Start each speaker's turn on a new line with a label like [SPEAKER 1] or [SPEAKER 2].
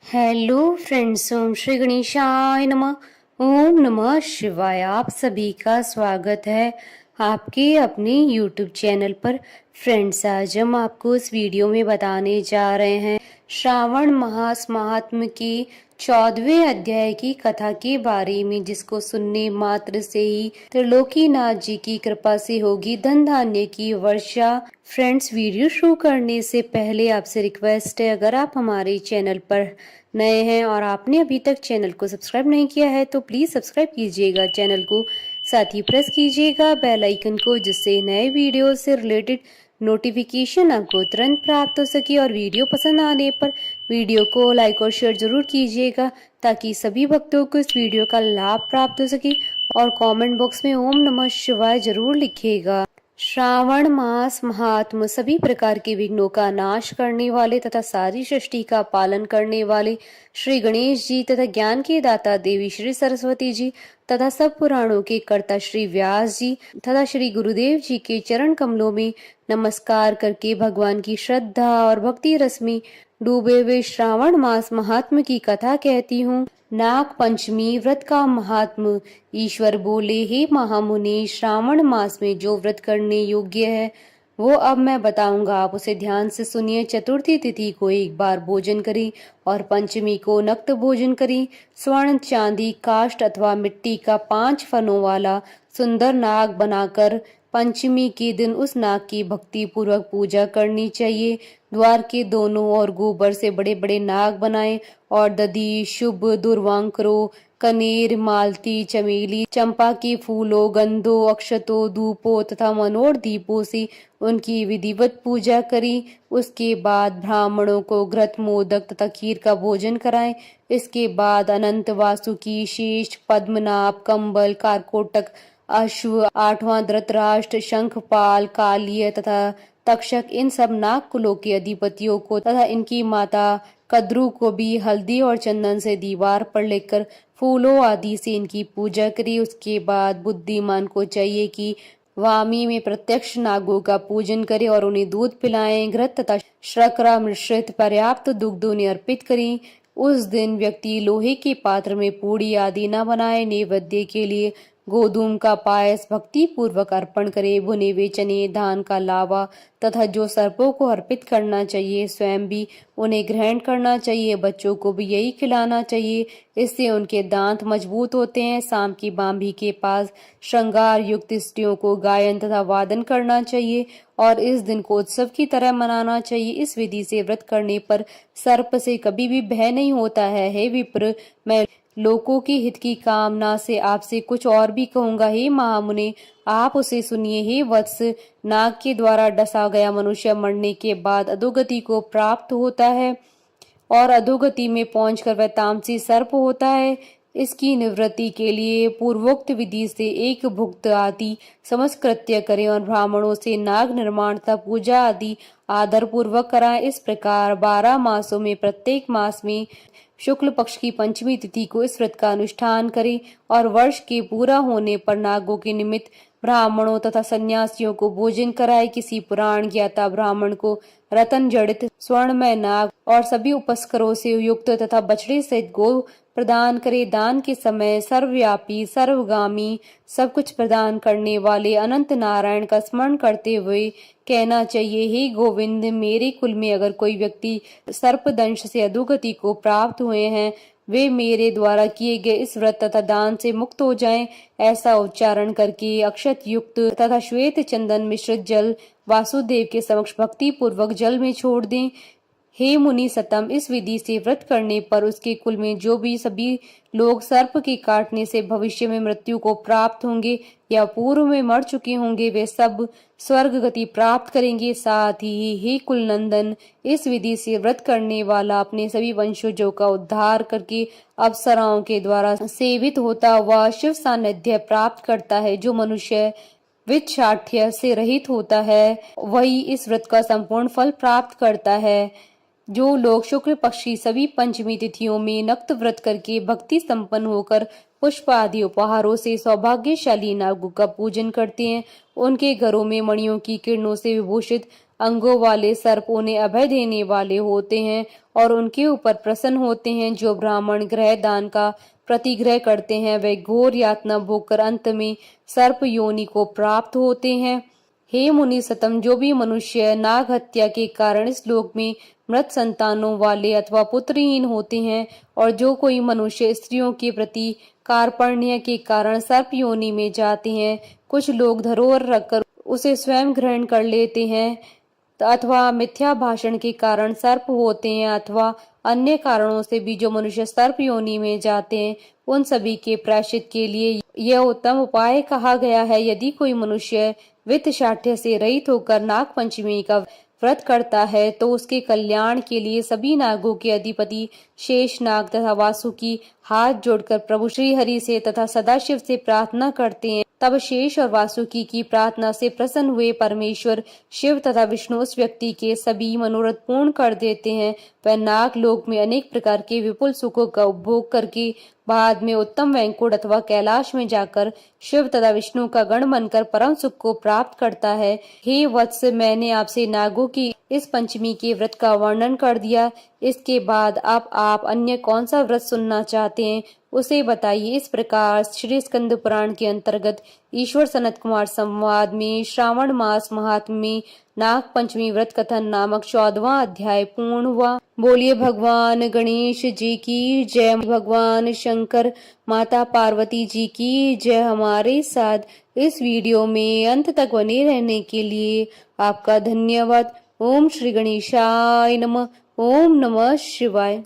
[SPEAKER 1] Hello friends, ओम श्री गणेशाय नमः। ओम नमः शिवाय। आप सभी का स्वागत है आपके अपने यूट्यूब चैनल पर। फ्रेंड्स, आज हम आपको इस वीडियो में बताने जा रहे हैं श्रावण मास महात्म्य की 14वें अध्याय की कथा के बारे में, जिसको सुनने मात्र से ही त्रिलोकीनाथ जी की कृपा से होगी धन धान्य की वर्षा। फ्रेंड्स, वीडियो शुरू करने से पहले आपसे रिक्वेस्ट है, अगर आप हमारे चैनल पर नए हैं और आपने अभी तक चैनल को सब्सक्राइब नहीं किया है तो प्लीज सब्सक्राइब कीजिएगा चैनल को, साथ ही प्रेस कीजिएगा बेल आइकन को, जिससे नए वीडियो से रिलेटेड नोटिफिकेशन आपको तुरंत प्राप्त हो सके। और वीडियो पसंद आने पर वीडियो को लाइक और शेयर जरूर कीजिएगा, ताकि सभी भक्तों को इस वीडियो का लाभ प्राप्त हो सके। और कमेंट बॉक्स में ओम नमः शिवाय जरूर लिखिएगा। श्रावण मास महात्म सभी प्रकार के विघ्नों का नाश करने वाले तथा सारी सृष्टि का पालन करने वाले श्री गणेश जी तथा ज्ञान के दाता देवी श्री सरस्वती जी तथा सब पुराणों के कर्ता श्री व्यास जी तथा श्री गुरुदेव जी के चरण कमलों में नमस्कार करके भगवान की श्रद्धा और भक्ति रस में डूबे हुए श्रावण मास महात्म की कथा कहती हूँ। नाग पंचमी व्रत का महात्म। ईश्वर बोले, हे महामुनि, श्रावण मास में जो व्रत करने योग्य है वो अब मैं बताऊंगा, आप उसे ध्यान से सुनिए। चतुर्थी तिथि को एक बार भोजन करें और पंचमी को नक्त भोजन करें। स्वर्ण, चांदी, काष्ठ अथवा मिट्टी का 5 फनों वाला सुंदर नाग बनाकर पंचमी के दिन उस नाग की भक्ति पूर्वक पूजा करनी चाहिए। द्वार के दोनों ओर गोबर से बड़े बड़े नाग बनाएं और दधी, शुभ, दुर्वांकरों, कनेर, मालती, चमेली, चंपा के फूलों, गंधों, अक्षतों, धूपों तथा मनोर दीपों से उनकी विधिवत पूजा करी। उसके बाद ब्राह्मणों को घृत, मोदक तथा खीर का भोजन कराएं। इसके बाद अनंत वासुकी, शेष, पद्मनाभ, कंबल, कारकोटक, अश्व, 8वां धृतराष्ट्र, शंखपाल, कालिय तथा तक्षक, इन सब नाग कुलों के अधिपतियों को तथा इनकी माता कद्रू को भी हल्दी और चंदन से दीवार पर लेकर फूलों आदि से इनकी पूजा करी। उसके बाद बुद्धिमान को चाहिए कि वामी में प्रत्यक्ष नागों का पूजन करे और उन्हें दूध पिलाएं। घृत तथा शर्करा मिश्रित पर्याप्त दुग्ध उन्हें अर्पित करें। उस दिन व्यक्ति लोहे के पात्र में पूड़ी आदि न बनाए। नैवेद्य के लिए गोधूम का पायस भक्ति पूर्वक अर्पण करे। भुने हुए चने, धान का लावा तथा जो सर्पों को अर्पित करना चाहिए, स्वयं भी उन्हें ग्रहण करना चाहिए। बच्चों को भी यही खिलाना चाहिए, इससे उनके दांत मजबूत होते हैं। शाम की बांभी के पास श्रृंगार युक्त स्त्रियों को गायन तथा वादन करना चाहिए और इस दिन को उत्सव की तरह मनाना चाहिए। इस विधि से व्रत करने पर सर्प से कभी भी भय नहीं होता है। हे विप्र, मैं लोगों के हित की कामना से आपसे कुछ और भी कहूंगा। हे महामुने, आप उसे सुनिए। हे वत्स, नाग के द्वारा डसा गया मनुष्य मरने के बाद अधोगति को प्राप्त होता है और अधोगति में पहुंचकर वह तामसी सर्प होता है। इसकी निवृत्ति के लिए पूर्वोक्त विधि से एक भुक्त आदि समस्त कृत्य करें और ब्राह्मणों से नाग निर्माण तथा पूजा आदि आदर पूर्वक कराएं। इस प्रकार 12 मासों में प्रत्येक मास में शुक्ल पक्ष की पंचमी तिथि को इस व्रत का अनुष्ठान करें और वर्ष के पूरा होने पर नागों के निमित्त ब्राह्मणों तथा सन्यासियों को भोजन कराए। किसी पुराण ज्ञाता ब्राह्मण को रतन जड़ित स्वर्णमय नाग और सभी उपस्करों से युक्त तथा बछड़े सहित गो प्रदान करे। दान के समय सर्वव्यापी, सर्वगामी, सब कुछ प्रदान करने वाले अनंत नारायण का स्मरण करते हुए कहना चाहिए, हे गोविंद, मेरे कुल में अगर कोई व्यक्ति सर्पदंश से अधोगति को प्राप्त हुए हैं, वे मेरे द्वारा किए गए इस व्रत तथा दान से मुक्त हो जाएं। ऐसा उच्चारण करके अक्षत युक्त तथा श्वेत चंदन मिश्रित जल वासुदेव के समक्ष भक्ति पूर्वक जल में छोड़ दें। हे मुनि सतम, इस विधि से व्रत करने पर उसके कुल में जो भी सभी लोग सर्प के काटने से भविष्य में मृत्यु को प्राप्त होंगे या पूर्व में मर चुके होंगे, वे सब स्वर्ग गति प्राप्त करेंगे। साथ ही हे कुल नंदन, इस विधि से व्रत करने वाला अपने सभी वंशजों का उद्धार करके अप्सराओं के द्वारा सेवित होता हुआ शिव सानिध्य प्राप्त करता है। जो मनुष्य विच्छाठ्य से रहित होता है वही इस व्रत का संपूर्ण फल प्राप्त करता है। जो लोग शुक्ल पक्ष की सभी पंचमी तिथियों में नक्त व्रत करके भक्ति संपन्न होकर पुष्प आदि उपहारों से सौभाग्यशाली नागों का पूजन करते हैं, उनके घरों में मणियों की किरणों से विभूषित अंगों वाले सर्प उन्हें अभय देने वाले होते हैं और उनके ऊपर प्रसन्न होते हैं। जो ब्राह्मण ग्रह दान का प्रतिग्रह करते हैं वे घोर यातना भोगकर अंत में सर्प योनि को प्राप्त होते हैं। हे मुनि सतम, जो भी मनुष्य नाग हत्या के कारण इस लोक में मृत संतानों वाले अथवा पुत्रहीन होते हैं और जो कोई मनुष्य स्त्रियों के प्रति कार्पण्य के कारण सर्प योनि में जाते हैं, कुछ लोग धरोहर रखकर उसे स्वयं ग्रहण कर लेते हैं अथवा मिथ्या भाषण के कारण सर्प होते हैं अथवा अन्य कारणों से भी जो मनुष्य सर्प योनि में जाते हैं, उन सभी के प्रायश्चित के लिए यह उत्तम उपाय कहा गया है। यदि कोई मनुष्य वित्त शाठ्य से रहित होकर नाग पंचमी का व्रत करता है तो उसके कल्याण के लिए सभी नागों के अधिपति शेष नाग तथा वासुकी हाथ जोड़कर प्रभु श्री हरि से तथा सदाशिव से प्रार्थना करते हैं। तब शेष और वासुकी की प्रार्थना से प्रसन्न हुए परमेश्वर शिव तथा विष्णु उस व्यक्ति के सभी मनोरथ पूर्ण कर देते हैं। वह नाग लोक में अनेक प्रकार के विपुल सुखों का उपभोग करके बाद में उत्तम वैकुंठ अथवा कैलाश में जाकर शिव तथा विष्णु का गण बनकर परम सुख को प्राप्त करता है। हे वत्स, मैंने आपसे नागों की इस पंचमी के व्रत का वर्णन कर दिया। इसके बाद अब आप अन्य कौन सा व्रत सुनना चाहते हैं उसे बताइए। इस प्रकार श्री स्कंद पुराण के अंतर्गत ईश्वर सनत कुमार संवाद में श्रावण मास महात्म्य में नाग पंचमी व्रत कथन नामक 14वां अध्याय पूर्ण हुआ। बोलिए भगवान गणेश जी की जय, भगवान शंकर माता पार्वती जी की जय। हमारे साथ इस वीडियो में अंत तक बने रहने के लिए आपका धन्यवाद। ओम श्री गणेशाय नमः। ओम नमः शिवाय।